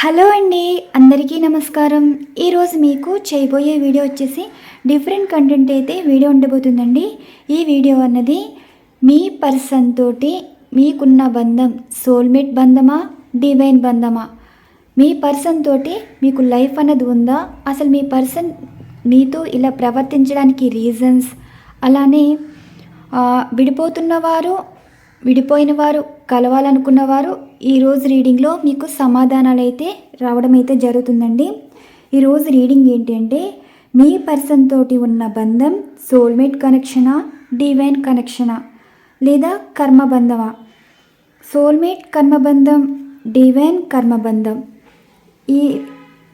Hello అండి, అందరికీ నమస్కారం. ఈరోజు మీకు చేయబోయే వీడియో వచ్చేసి డిఫరెంట్ కంటెంట్ అయితే వీడియో ఉండబోతుందండి. ఈ వీడియో అన్నది మీ పర్సన్ తోటి మీకున్న బంధం సోల్మేట్ బంధమా, డివైన్ బంధమా, మీ పర్సన్ తోటి మీకు లైఫ్ అన్నది ఉందా, అసలు మీ పర్సన్ మీతో ఇలా ప్రవర్తించడానికి రీజన్స్, అలానే విడిపోతున్నవారు విడిపోయిన వారు కలవాలనుకున్నవారు ఈరోజు రీడింగ్లో మీకు సమాధానాలు అయితే రావడం అయితే జరుగుతుందండి. ఈరోజు రీడింగ్ ఏంటి అంటే మీ పర్సన్ తోటి ఉన్న బంధం సోల్మేట్ కనెక్షనా, డివైన్ కనెక్షనా, లేదా కర్మబంధమా. సోల్మేట్ కర్మబంధం, డివైన్ కర్మబంధం, ఈ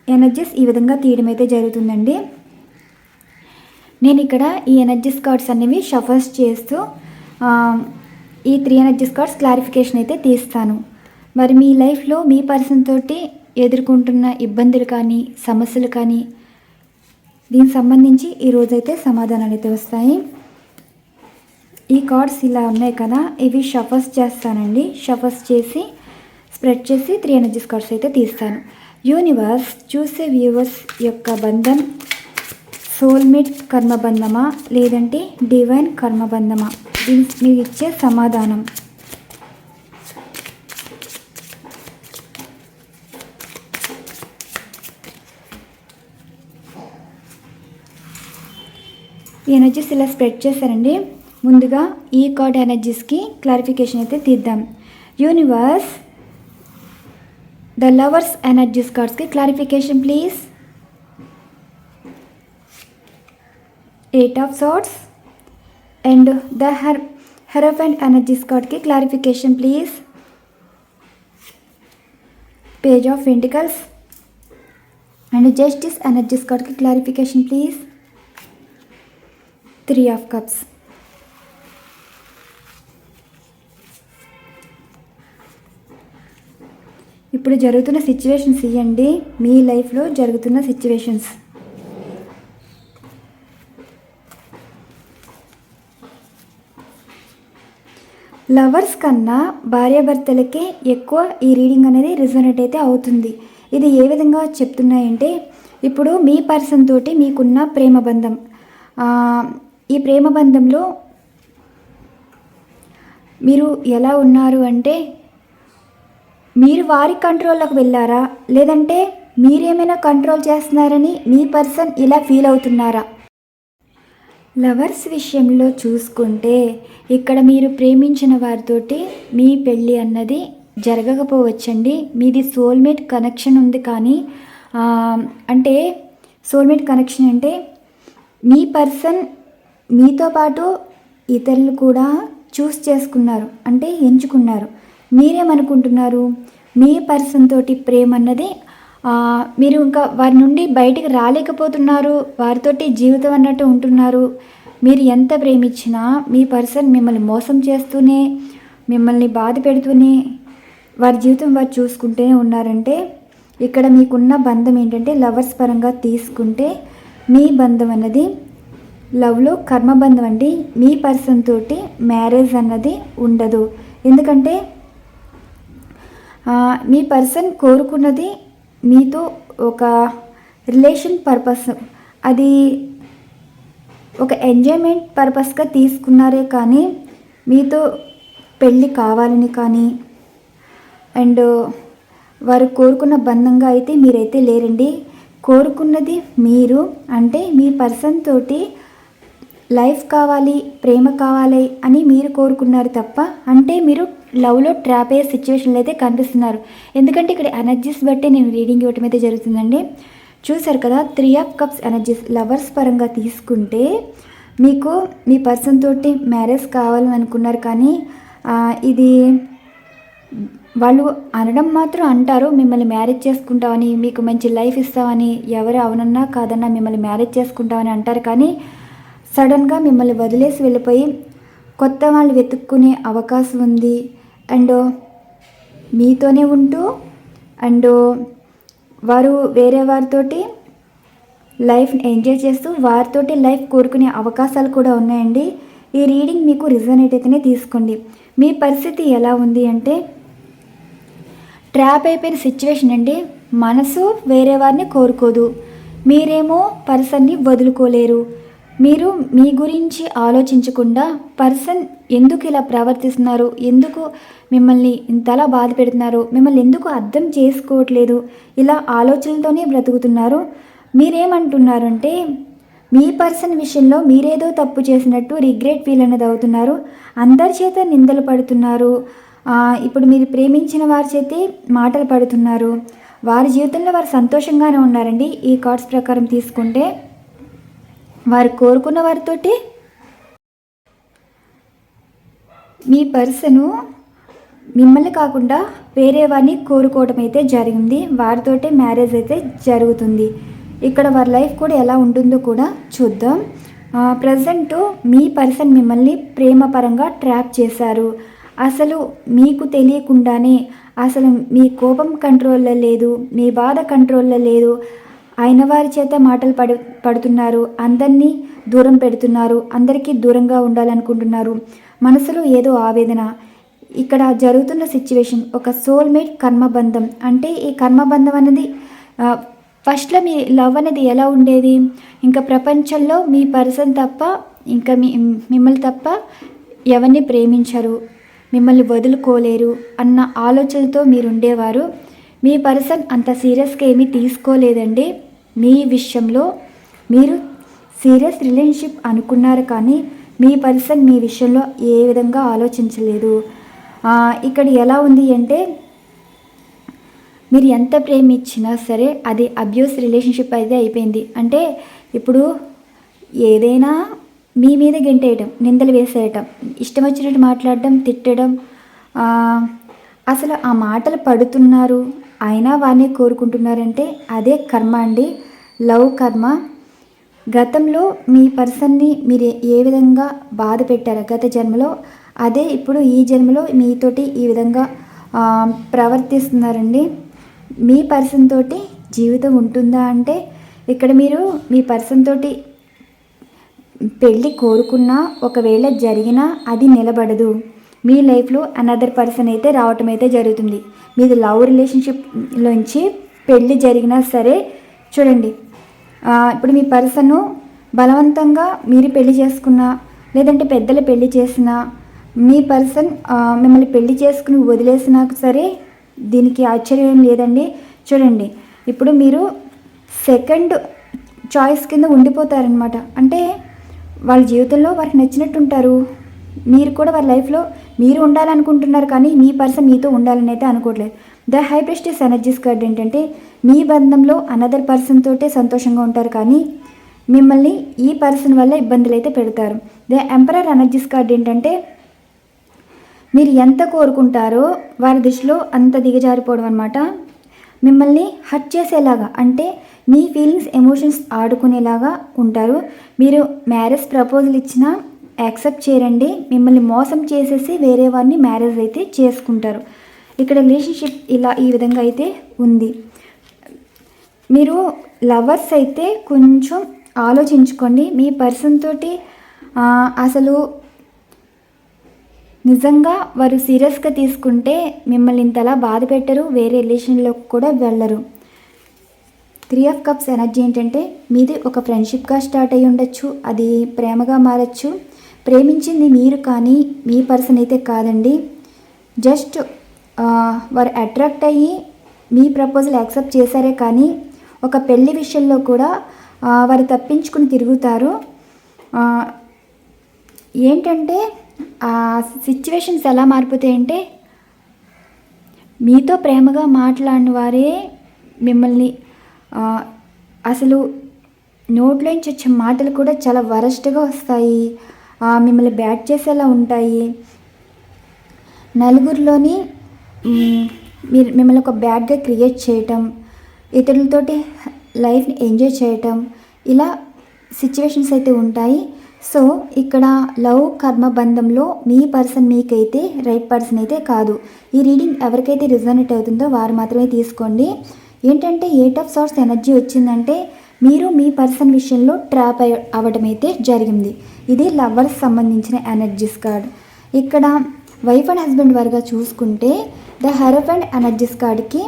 ఎనర్జీస్ ఈ విధంగా తీయడం అయితే జరుగుతుందండి. నేను ఇక్కడ ఈ ఎనర్జీస్ కార్డ్స్ అనేవి షఫల్స్ చేస్తూ ఈ 3 ఎనర్జీస్ కార్డ్స్ క్లారిఫికేషన్ అయితే తీస్తాను. మరి మీ లైఫ్లో మీ పర్సన్ తోటి ఎదుర్కొంటున్న ఇబ్బందులు కానీ సమస్యలు కానీ దీనికి సంబంధించి ఈరోజైతే సమాధానాలు అయితే వస్తాయి. ఈ కార్డ్స్ ఇలా ఉన్నాయి కదా, ఇవి షఫల్స్ చేస్తానండి. షఫల్స్ చేసి స్ప్రెడ్ చేసి 3 ఎనర్జీస్ కార్డ్స్ అయితే తీస్తాను. యూనివర్స్ చూసే వ్యూవర్స్ యొక్క బంధం సోల్మేట్ కర్మబంధమా లేదంటే డివైన్ కర్మబంధమా, దీనికి మీరు ఇచ్చే సమాధానం. ఈ ఎనర్జీస్ ఇలా స్ప్రెడ్ చేశారండి. ముందుగా ఈ కార్డ్ ఎనర్జీస్కి క్లారిఫికేషన్ అయితే తీద్దాం. యూనివర్స్ ద లవర్స్ ఎనర్జీస్ కార్డ్స్కి clarification please. 8 of swords and the hierophant energies కార్డ్కి clarification please. Page of pentacles and justice energies కార్డ్కి క్లారిఫికేషన్ ప్లీజ్. 3 of cups. ఇప్పుడు జరుగుతున్న సిచ్యువేషన్స్ ఇవ్వండి, మీ లైఫ్లో జరుగుతున్న సిచ్యువేషన్స్. లవర్స్ కన్నా భార్యాభర్తలకే ఎక్కువ ఈ రీడింగ్ అనేది రిజోనేట్ అయితే అవుతుంది. ఇది ఏ విధంగా చెప్తున్నాయంటే, ఇప్పుడు మీ పర్సన్ తోటి మీకున్న ప్రేమ బంధం, ఈ ప్రేమ బంధంలో మీరు ఎలా ఉన్నారు అంటే, మీరు వారి కంట్రోల్లోకి వెళ్ళారా లేదంటే మీరేమైనా కంట్రోల్ చేస్తున్నారని మీ పర్సన్ ఇలా ఫీల్ అవుతున్నారా. లవర్స్ విషయంలో చూసుకుంటే ఇక్కడ మీరు ప్రేమించిన వారితోటి మీ పెళ్ళి అన్నది జరగకపోవచ్చండి. మీది సోల్మేట్ కనెక్షన్ ఉంది, కానీ అంటే సోల్మేట్ కనెక్షన్ అంటే మీ పర్సన్ మీతో పాటు ఇతరులు కూడా చూస్ చేసుకున్నారు, అంటే ఎంచుకున్నారు. మీరేమనుకుంటున్నారు, మీ పర్సన్ తోటి ప్రేమ అన్నది మీరు ఇంకా వారి నుండి బయటికి రాలేకపోతున్నారు, వారితోటి జీవితం అన్నట్టు ఉంటున్నారు. మీరు ఎంత ప్రేమించినా మీ పర్సన్ మిమ్మల్ని మోసం చేస్తూనే, మిమ్మల్ని బాధ పెడుతూనే వారి జీవితం వారు చూసుకుంటూనే ఉన్నారంటే, ఇక్కడ మీకున్న బంధం ఏంటంటే లవర్స్ పరంగా తీసుకుంటే మీ బంధం అన్నది లవ్లో కర్మబంధం అండి. మీ పర్సన్ తోటి మ్యారేజ్ అన్నది ఉండదు. ఎందుకంటే మీ పర్సన్ కోరుకున్నది మీతో ఒక రిలేషన్ పర్పస్, అది ఒక ఎంజాయ్మెంట్ పర్పస్గా తీసుకున్నారే కానీ మీతో పెళ్ళి కావాలని కానీ అండ్ వారు కోరుకున్న బంధంగా అయితే మీరైతే లేరండి. కోరుకున్నది మీరు, అంటే మీ పర్సన్ తోటి లైఫ్ కావాలి, ప్రేమ కావాలి అని మీరు కోరుకున్నారు తప్ప, అంటే మీరు లవ్లో ట్రాప్ అయ్యే సిచ్యువేషన్లు అయితే కనిపిస్తున్నారు. ఎందుకంటే ఇక్కడ ఎనర్జీస్ బట్టి నేను రీడింగ్ ఇవ్వటం అయితే జరుగుతుందండి. చూసారు కదా, 3 ఆఫ్ కప్స్ ఎనర్జీస్ లవర్స్ పరంగా తీసుకుంటే మీకు మీ పర్సన్ తోటి మ్యారేజ్ కావాలని అనుకున్నారు, కానీ ఇది వాళ్ళు అనడం మాత్రం అంటారు, మిమ్మల్ని మ్యారేజ్ చేసుకుంటామని, మీకు మంచి లైఫ్ ఇస్తామని, ఎవరు అవునన్నా కాదన్నా మిమ్మల్ని మ్యారేజ్ చేసుకుంటామని అంటారు. కానీ సడన్గా మిమ్మల్ని వదిలేసి వెళ్ళిపోయి కొత్త వాళ్ళు వెతుక్కునే అవకాశం ఉంది. అండ్ మీతోనే ఉంటూ అండ్ వారు వేరే వారితోటి లైఫ్ని ఎంజాయ్ చేస్తూ వారితోటి లైఫ్ కోరుకునే అవకాశాలు కూడా ఉన్నాయండి. ఈ రీడింగ్ మీకు రిజనేట్ అయితేనే తీసుకోండి. మీ పరిస్థితి ఎలా ఉంది అంటే ట్రాప్ అయిపోయిన సిచ్యువేషన్ అండి. మనసు వేరే వారిని కోరుకోదు. మీరేమో పర్సన్ని వదులుకోలేరు. మీరు మీ గురించి ఆలోచించకుండా పర్సన్ ఎందుకు ఇలా ప్రవర్తిస్తున్నారు, ఎందుకు మిమ్మల్ని ఇంతలా బాధ పెడుతున్నారు, మిమ్మల్ని ఎందుకు అర్థం చేసుకోవట్లేదు, ఇలా ఆలోచనలతోనే బ్రతుకుతున్నారు. మీరేమంటున్నారు అంటే మీ పర్సన్ విషయంలో మీరేదో తప్పు చేసినట్టు రిగ్రెట్ ఫీల్ అనేది అవుతున్నారు. అందరి చేత నిందలు పడుతున్నారు. ఇప్పుడు మీరు ప్రేమించిన వారి చేతే మాటలు పడుతున్నారు. వారి జీవితంలో వారు సంతోషంగానే ఉన్నారండి. ఈ కార్డ్స్ ప్రకారం తీసుకుంటే వారు కోరుకున్న వారితోటి మీ పర్సను మిమ్మల్ని కాకుండా వేరే వారిని కోరుకోవడం అయితే జరిగింది. వారితోటే మ్యారేజ్ అయితే జరుగుతుంది. ఇక్కడ వారి లైఫ్ కూడా ఎలా ఉంటుందో కూడా చూద్దాం. ప్రజెంట్ మీ పర్సన్ మిమ్మల్ని ప్రేమపరంగా ట్రాప్ చేశారు. అసలు మీకు తెలియకుండానే అసలు మీ కోపం కంట్రోల్లో లేదు, మీ బాధ కంట్రోల్లో లేదు. అయిన వారి చేత మాటలు పడుతున్నారు, అందరినీ దూరం పెడుతున్నారు, అందరికీ దూరంగా ఉండాలనుకుంటున్నారు. మనసులో ఏదో ఆవేదన. ఇక్కడ జరుగుతున్న సిచ్యువేషన్ ఒక సోల్మేట్ కర్మబంధం. అంటే ఈ కర్మబంధం అనేది ఫస్ట్లో మీ లవ్ అనేది ఎలా ఉండేది, ఇంకా ప్రపంచంలో మీ పర్సన్ తప్ప ఇంకా మిమ్మల్ని తప్ప ఎవరిని ప్రేమించరు, మిమ్మల్ని వదులుకోలేరు అన్న ఆలోచనలతో మీరు ఉండేవారు. మీ పర్సన్ అంత సీరియస్గా ఏమీ తీసుకోలేదండి. మీ విషయంలో మీరు సీరియస్ రిలేషన్షిప్ అనుకున్నారు, కానీ మీ పర్సన్ మీ విషయంలో ఏ విధంగా ఆలోచించలేదు. ఇక్కడ ఎలా ఉంది అంటే మీరు ఎంత ప్రేమించినా సరే అది అబ్యూస్ రిలేషన్షిప్ అయితే అయిపోయింది. అంటే ఇప్పుడు ఏదైనా మీ మీద గెంటేయటం, నిందలు వేసేయటం, ఇష్టం వచ్చినట్టు మాట్లాడడం, తిట్టడం, అసలు ఆ మాటలు పడుతున్నారు అయినా వారిని కోరుకుంటున్నారంటే అదే కర్మ అండి, లవ్ కర్మ. గతంలో మీ పర్సన్ని మీరు ఏ విధంగా బాధ పెట్టారో గత జన్మలో, అదే ఇప్పుడు ఈ జన్మలో మీతోటి ఈ విధంగా ప్రవర్తిస్తున్నారండి. మీ పర్సన్ తోటి జీవితం ఉంటుందా అంటే ఇక్కడ మీరు మీ పర్సన్ తోటి పెళ్ళి కోరుకున్నా ఒకవేళ జరిగినా అది నిలబడదు. మీ లైఫ్లో అనదర్ పర్సన్ అయితే రావటం అయితే జరుగుతుంది. మీది లవ్ రిలేషన్షిప్లోంచి పెళ్ళి జరిగినా సరే చూడండి, ఇప్పుడు మీ పర్సన్ బలవంతంగా మీరు పెళ్లి చేసుకున్నా, లేదంటే పెద్దలు పెళ్లి చేసినా, మీ పర్సన్ మిమ్మల్ని పెళ్లి చేసుకుని వదిలేసినా సరే దీనికి ఆశ్చర్యం లేదండి. చూడండి, ఇప్పుడు మీరు సెకండ్ చాయిస్ కింద ఉండిపోతారనమాట. అంటే వాళ్ళ జీవితంలో వారికి నచ్చినట్టు ఉంటారు, మీరు కూడా వాళ్ళ లైఫ్లో మీరు ఉండాలనుకుంటున్నారు, కానీ మీ పర్సన్ మీతో ఉండాలని అయితే అనుకోవట్లేదు. The high prestige energies card ఏంటంటే మీ బంధంలో అనదర్ పర్సన్ తోటే సంతోషంగా ఉంటారు, కానీ మిమ్మల్ని ఈ పర్సన్ వల్ల ఇబ్బందులు అయితే పెడతారు. ద ఎంపరర్ ఎనర్జీస్ కార్డ్ ఏంటంటే మీరు ఎంత కోరుకుంటారో వారి దిశలో అంత దిగజారిపోవడం అనమాట. మిమ్మల్ని హర్ట్ చేసేలాగా, అంటే మీ ఫీలింగ్స్ ఎమోషన్స్ ఆడుకునేలాగా ఉంటారు. మీరు మ్యారేజ్ ప్రపోజల్ ఇచ్చినా యాక్సెప్ట్ చేయరండి. మిమ్మల్ని మోసం చేసేసి వేరే వారిని మ్యారేజ్ అయితే చేసుకుంటారు. ఇక్కడ రిలేషన్షిప్ ఇలా ఈ విధంగా అయితే ఉంది. మీరు లవర్స్ అయితే కొంచెం ఆలోచించుకోండి. మీ పర్సన్ తోటి అసలు నిజంగా వారు సీరియస్గా తీసుకుంటే మిమ్మల్ని ఇంతలా బాధ పెట్టరు, వేరే రిలేషన్లోకి కూడా వెళ్ళరు. 3 ఆఫ్ కప్స్ ఎనర్జీ ఏంటంటే మీది ఒక ఫ్రెండ్షిప్గా స్టార్ట్ అయ్యి ఉండొచ్చు, అది ప్రేమగా మారచ్చు. ప్రేమించింది మీరు కానీ మీ పర్సన్ అయితే కాదండి. జస్ట్ వారు అట్రాక్ట్ అయ్యి మీ ప్రపోజల్ యాక్సెప్ట్ చేశారే కానీ ఒక పెళ్లి విషయంలో కూడా వారు తప్పించుకుని తిరుగుతారు. ఏంటంటే ఆ సిచ్యువేషన్స్ ఎలా మారిపోతాయంటే మీతో ప్రేమగా మాట్లాడిన వారే మిమ్మల్ని అసలు నోట్లోంచి వచ్చే మాటలు కూడా చాలా వరస్ట్గా వస్తాయి, మిమ్మల్ని బ్యాట్ చేసేలా ఉంటాయి. నలుగురిలోని మిమ్మల్ని ఒక బ్యాడ్గా క్రియేట్ చేయటం, ఇతరులతోటి లైఫ్ని ఎంజాయ్ చేయటం, ఇలా సిచ్యువేషన్స్ అయితే ఉంటాయి. సో ఇక్కడ లవ్ కర్మ బంధంలో మీ పర్సన్ మీకైతే రైట్ పర్సన్ అయితే కాదు. ఈ రీడింగ్ ఎవరికైతే రిజనేట్ అవుతుందో వారు మాత్రమే తీసుకోండి. ఏంటంటే 8 ఆఫ్ సార్ట్స్ ఎనర్జీ వచ్చిందంటే మీరు మీ పర్సన్ విషయంలో ట్రాప్ అవ్వడం అయితే జరిగింది. ఇది లవర్స్ సంబంధించిన ఎనర్జీస్ కార్డ్. ఇక్కడ వైఫ్ అండ్ హస్బెండ్ వారుగా చూసుకుంటే ద హెరఫెండ్ ఎనర్జీస్ కార్డ్కి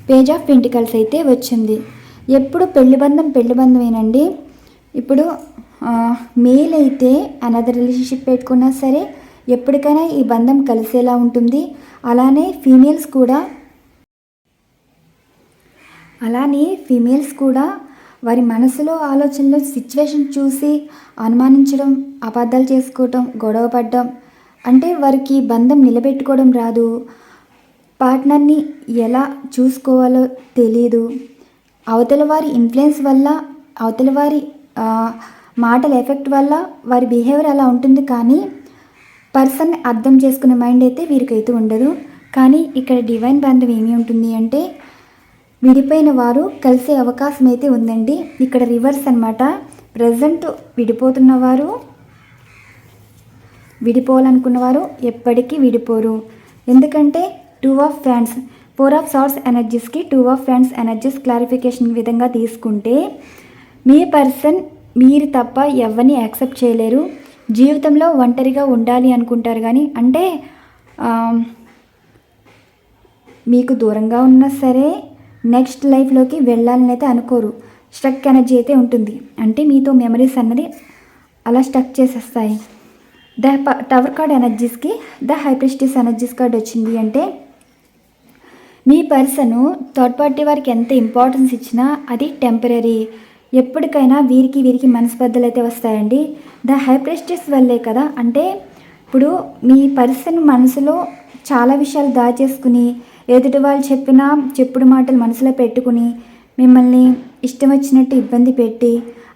పేజ్ ఆఫ్ పెంటికల్స్ అయితే వచ్చింది. ఎప్పుడు పెళ్లి బంధమేనండి. ఇప్పుడు మేల్ అయితే అనదర్ రిలేషన్షిప్ పెట్టుకున్నా సరే ఎప్పటికైనా ఈ బంధం కలిసేలా ఉంటుంది. అలానే ఫీమేల్స్ కూడా వారి మనసులో ఆలోచనలో సిచ్యువేషన్ చూసి అనుమానించడం, అబద్ధాలు చేసుకోవటం, గొడవ పడడం, అంటే వారికి బంధం నిలబెట్టుకోవడం రాదు. పార్ట్నర్ని ఎలా చూసుకోవాలో తెలీదు. అవతల వారి ఇన్ఫ్లుయెన్స్ వల్ల, అవతల వారి మాటల ఎఫెక్ట్ వల్ల వారి బిహేవియర్ అలా ఉంటుంది. కానీ పర్సన్ని అర్థం చేసుకునే మైండ్ అయితే వీరికైతే ఉండదు. కానీ ఇక్కడ డివైన్ బంధం ఏమి ఉంటుంది అంటే విడిపోయిన వారు కలిసే అవకాశం అయితే ఉందండి. ఇక్కడ రివర్స్ అన్నమాట. ప్రజెంట్ విడిపోతున్నవారు, విడిపోవాలనుకున్నవారు ఎప్పటికీ విడిపోరు. ఎందుకంటే 2 ఆఫ్ ఫ్యాన్స్, 4 ఆఫ్ సార్ట్స్ ఎనర్జీస్కి 2 ఆఫ్ ఫ్యాన్స్ ఎనర్జీస్ క్లారిఫికేషన్ విధంగా తీసుకుంటే మీ పర్సన్ మీరు తప్ప ఎవరిని యాక్సెప్ట్ చేయలేరు. జీవితంలో ఒంటరిగా ఉండాలి అనుకుంటారు. కానీ అంటే మీకు దూరంగా ఉన్నా సరే నెక్స్ట్ లైఫ్లోకి వెళ్ళాలని అయితే అనుకోరు. స్ట్రక్ ఎనర్జీ అయితే ఉంటుంది. అంటే మీతో మెమరీస్ అన్నది అలా స్టక్ చేసేస్తాయి. ద టవర్ కార్డ్ ఎనర్జీస్కి the high priestess energies card వచ్చింది. అంటే మీ పర్సను థర్డ్ పార్టీ వారికి ఎంత ఇంపార్టెన్స్ ఇచ్చినా అది టెంపరీ. ఎప్పటికైనా వీరికి మనస్పర్ధలు అయితే వస్తాయండి. ద హై ప్రిస్టిస్ వల్లే కదా. అంటే ఇప్పుడు మీ పర్సన్ మనసులో చాలా విషయాలు దాచేసుకుని ఎదుటి వాళ్ళు చెప్పుడు మాటలు మనసులో పెట్టుకుని మిమ్మల్ని ఇష్టం వచ్చినట్టు ఇబ్బంది పెట్టి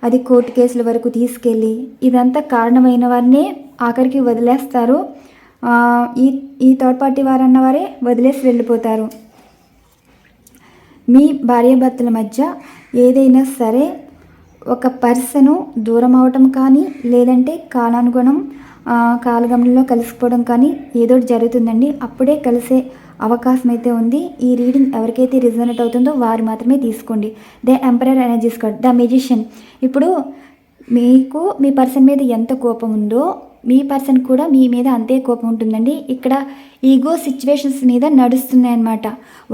అది కోర్టు కేసుల వరకు తీసుకెళ్ళి ఇదంతా కారణమైన వారినే ఆఖరికి వదిలేస్తారు. ఈ థర్డ్ పార్టీ వారు అన్నవారే వదిలేసి వెళ్ళిపోతారు. మీ భార్యాభర్తల మధ్య ఏదైనా సరే ఒక పర్సను దూరం అవటం కానీ లేదంటే కాలగమనంలో కలిసిపోవడం కానీ ఏదో జరుగుతుందండి. అప్పుడే కలిసే అవకాశం అయితే ఉంది. ఈ రీడింగ్ ఎవరికైతే రిజనెట్ అవుతుందో వారు మాత్రమే తీసుకోండి. The emperor energies card, the magician. ఇప్పుడు మీకు మీ పర్సన్ మీద ఎంత కోపం ఉందో మీ పర్సన్ కూడా మీ మీద అంతే కోపం ఉంటుందండి. ఇక్కడ ఈగో సిచ్యువేషన్స్ మీద నడుస్తున్నాయి అన్నమాట.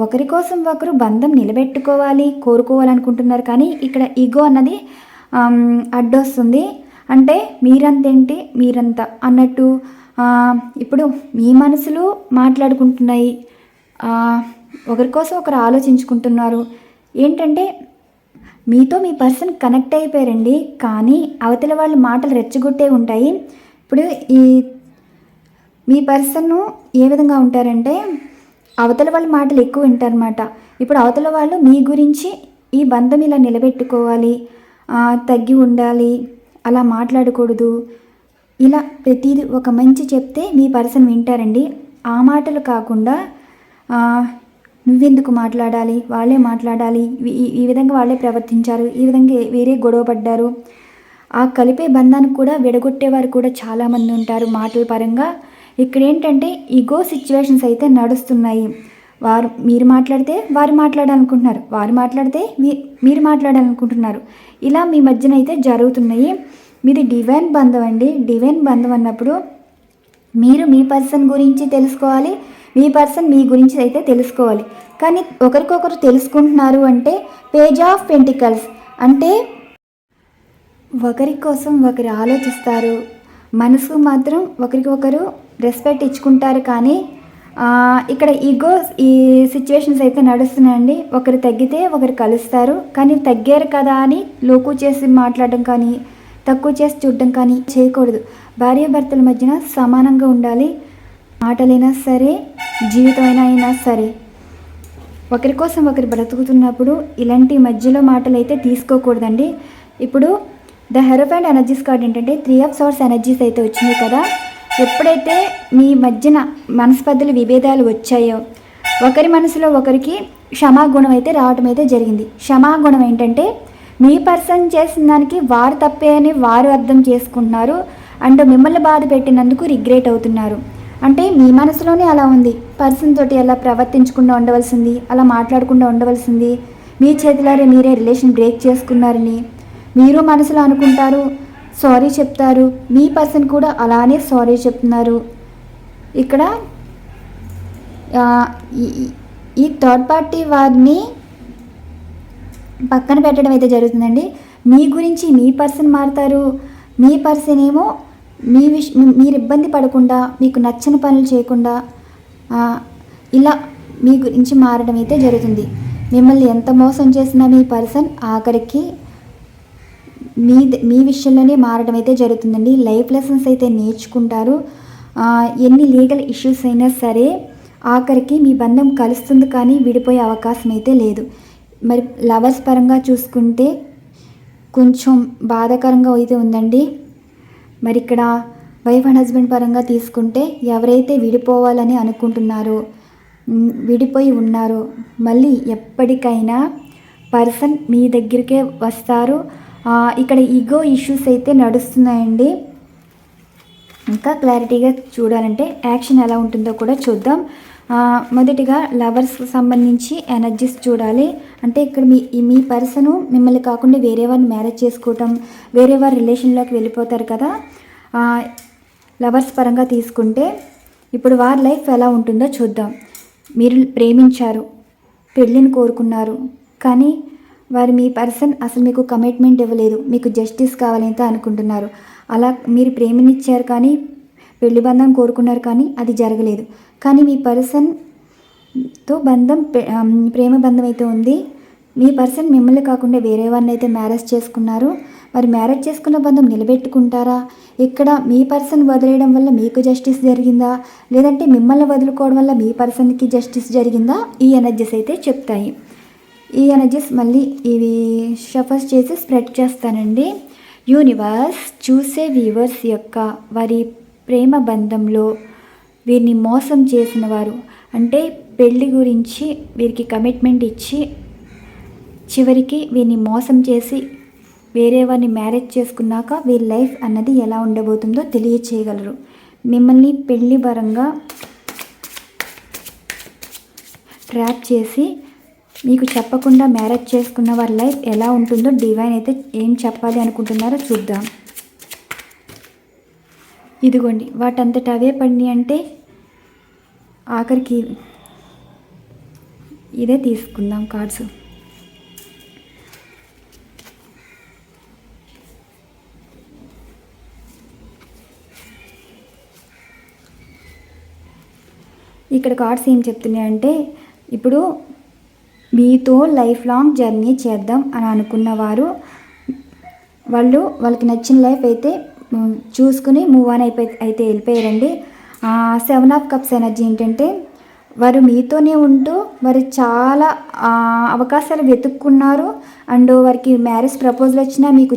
ఒకరి కోసం ఒకరు బంధం నిలబెట్టుకోవాలి కోరుకోవాలనుకుంటున్నారు. కానీ ఇక్కడ ఈగో అన్నది అడ్డొస్తుంది. అంటే మీరంతేంటి మీరంతా అన్నట్టు ఇప్పుడు మీ మనసులు మాట్లాడుకుంటున్నాయి. ఒకరి కోసం ఒకరు ఆలోచించుకుంటున్నారు. ఏంటంటే మీతో మీ పర్సన్ కనెక్ట్ అయిపోయారండి. కానీ అవతల వాళ్ళ మాటలు రెచ్చగొట్టే ఉంటాయి. ఇప్పుడు మీ పర్సన్ ఏ విధంగా ఉంటారంటే అవతల వాళ్ళ మాటలు ఎక్కువ వింటారన్నమాట. ఇప్పుడు అవతల వాళ్ళు మీ గురించి ఈ బంధం ఇలా నిలబెట్టుకోవాలి, తగ్గి ఉండాలి, అలా మాట్లాడకూడదు, ఇలా ప్రతిదీ ఒక మంచి చెప్తే మీ పర్సన్ వింటారండి. ఆ మాటలు కాకుండా నువ్వెందుకు మాట్లాడాలి, వాళ్ళే మాట్లాడాలి, ఈ విధంగా వాళ్ళే ప్రవర్తించారు, ఈ విధంగా వేరే గొడవ పడ్డారు, ఆ కలిపే బంధానికి కూడా విడగొట్టేవారు కూడా చాలామంది ఉంటారు మాటల పరంగా. ఇక్కడ ఏంటంటే ఈగో సిచ్యువేషన్స్ అయితే నడుస్తున్నాయి. మీరు మాట్లాడితే వారు మాట్లాడాలనుకుంటున్నారు, వారు మాట్లాడితే మీరు మాట్లాడాలనుకుంటున్నారు. ఇలా మీ మధ్యన అయితే జరుగుతున్నాయి. మీది డివైన్ బంధం అండి. డివైన్ బంధం అన్నప్పుడు మీరు మీ పర్సన్ గురించి తెలుసుకోవాలి, మీ పర్సన్ మీ గురించి అయితే తెలుసుకోవాలి. కానీ ఒకరికొకరు తెలుసుకుంటున్నారు అంటే పేజ్ ఆఫ్ పెంటికల్స్ అంటే ఒకరి కోసం ఒకరు ఆలోచిస్తారు, మనసు మాత్రం ఒకరికొకరు రెస్పెక్ట్ ఇచ్చుకుంటారు. కానీ ఇక్కడ ఈ సిచ్యువేషన్స్ అయితే నడుస్తున్నాయండి. ఒకరు తగ్గితే ఒకరు కలుస్తారు. కానీ తగ్గారు కదా అని లోకు చేసి మాట్లాడడం కానీ తక్కువ చేసి చూడడం కానీ చేయకూడదు. భార్యాభర్తల మధ్యన సమానంగా ఉండాలి. మాటలైనా సరే జీవితం అయినా సరే ఒకరి కోసం ఒకరు బ్రతుకుతున్నప్పుడు ఇలాంటి మధ్యలో మాటలు అయితే తీసుకోకూడదండి. ఇప్పుడు ద హెరోఫెంట్ ఎనర్జీస్ కార్డ్ ఏంటంటే 3 ఆఫ్ సార్ట్స్ ఎనర్జీస్ అయితే వచ్చినాయి కదా. ఎప్పుడైతే మీ మధ్యన మనస్పర్ధలు విభేదాలు వచ్చాయో ఒకరి మనసులో ఒకరికి క్షమాగుణం అయితే రావటం అయితే జరిగింది. క్షమాగుణం ఏంటంటే మీ పర్సన్ చేసిన దానికి వారు తప్పే అని వారు అర్థం చేసుకుంటున్నారు. అండ్ మిమ్మల్ని బాధ పెట్టినందుకు రిగ్రెట్ అవుతున్నారు. అంటే మీ మనసులోనే అలా ఉంది, పర్సన్ తోటి అలా ప్రవర్తించకుండా ఉండవలసింది, అలా మాట్లాడకుండా ఉండవలసింది, మీ చేతిలోనే మీరే రిలేషన్ బ్రేక్ చేసుకున్నారని మీరు మనసులో అనుకుంటారు, సారీ చెప్తారు. మీ పర్సన్ కూడా అలానే సారీ చెప్తున్నారు. ఇక్కడ ఈ థర్డ్ పార్టీ వారిని పక్కన పెట్టడం అయితే జరుగుతుందండి. మీ గురించి మీ పర్సన్ మారుతారు. మీ పర్సన్ ఏమో మీరు ఇబ్బంది పడకుండా, మీకు నచ్చని పనులు చేయకుండా ఇలా మీ గురించి మారడం అయితే జరుగుతుంది. మిమ్మల్ని ఎంత మోసం చేసినా మీ పర్సన్ ఆఖరికి మీ విషయంలోనే మారడం అయితే జరుగుతుందండి. లైఫ్ లెసన్స్ అయితే నేర్చుకుంటారు. ఎన్ని లీగల్ ఇష్యూస్ అయినా సరే ఆఖరికి మీ బంధం కలుస్తుంది, కానీ విడిపోయే అవకాశం అయితే లేదు. మరి లవర్స్ పరంగా చూసుకుంటే కొంచెం బాధాకరంగా అయితే ఉందండి. మరి ఇక్కడ వైఫ్ అండ్ హస్బెండ్ పరంగా తీసుకుంటే ఎవరైతే విడిపోవాలని అనుకుంటున్నారో, విడిపోయి ఉన్నారో, మళ్ళీ ఎప్పటికైనా పర్సన్ మీ దగ్గరికే వస్తారు. ఇక్కడ ఈగో ఇష్యూస్ అయితే నడుస్తున్నాయండి. ఇంకా క్లారిటీగా చూడాలంటే యాక్షన్ ఎలా ఉంటుందో కూడా చూద్దాం. మొదటిగా లవర్స్కి సంబంధించి ఎనర్జీస్ చూడాలి. అంటే ఇక్కడ మీ పర్సను మిమ్మల్ని కాకుండా వేరే వారిని మ్యారేజ్ చేసుకోవటం, వేరే వారి రిలేషన్లోకి వెళ్ళిపోతారు కదా. లవర్స్ పరంగా తీసుకుంటే ఇప్పుడు వారి లైఫ్ ఎలా ఉంటుందో చూద్దాం. మీరు ప్రేమించారు, పెళ్ళిని కోరుకున్నారు, కానీ మీ పర్సన్ అసలు మీకు కమిట్మెంట్ ఇవ్వలేదు, మీకు జస్టిస్ కావాలంటే అనుకుంటున్నారు. అలా మీరు ప్రేమనిచ్చారు కానీ పెళ్లి బంధం కోరుకున్నారు, కానీ అది జరగలేదు. కానీ మీ పర్సన్తో ప్రేమ బంధం అయితే ఉంది. మీ పర్సన్ మిమ్మల్ని కాకుండా వేరే వారిని అయితే మ్యారేజ్ చేసుకున్నారు. మరి మ్యారేజ్ చేసుకున్న బంధం నిలబెట్టుకుంటారా? ఇక్కడ మీ పర్సన్ వదిలేయడం వల్ల మీకు జస్టిస్ జరిగిందా, లేదంటే మిమ్మల్ని వదులుకోవడం వల్ల మీ పర్సన్కి జస్టిస్ జరిగిందా? ఈ ఎనర్జీస్ అయితే చెప్తాయి. ఈ ఎనర్జీస్ మళ్ళీ ఇవి షఫర్స్ చేసి స్ప్రెడ్ చేస్తానండి. యూనివర్స్ చూసే వ్యూవర్స్ యొక్క వారి ప్రేమ బంధంలో వీరిని మోసం చేసిన వారు, అంటే పెళ్ళి గురించి వీరికి కమిట్మెంట్ ఇచ్చి చివరికి వీరిని మోసం చేసి వేరే వారిని మ్యారేజ్ చేసుకున్నాక వీరి లైఫ్ అన్నది ఎలా ఉండబోతుందో తెలియచేయగలరు. మిమ్మల్ని పెళ్లి పరంగా ట్రాప్ చేసి మీకు చెప్పకుండా మ్యారేజ్ చేసుకున్న వారి లైఫ్ ఎలా ఉంటుందో డివైన్ అయితే ఏం చెప్పాలి అనుకుంటున్నారో చూద్దాం. ఇదిగోండి, వాటంతట అవే పడినాయి. అంటే ఆఖరికి ఇదే తీసుకుందాం కార్డ్స్. ఇక్కడ కార్డ్స్ ఏం చెప్తున్నాయంటే, ఇప్పుడు మీతో లైఫ్ లాంగ్ జర్నీ చేద్దాం అని అనుకున్న వారు వాళ్ళకి నచ్చిన లైఫ్ అయితే చూసుకుని మూవ్ ఆన్ అయితే వెళ్ళిపోయారండి. 7 ఆఫ్ కప్స్ ఎనర్జీ ఏంటంటే, వారు మీతోనే ఉంటూ వారు చాలా అవకాశాలు వెతుక్కున్నారు. అండ్ వారికి మ్యారేజ్ ప్రపోజల్ వచ్చినా మీకు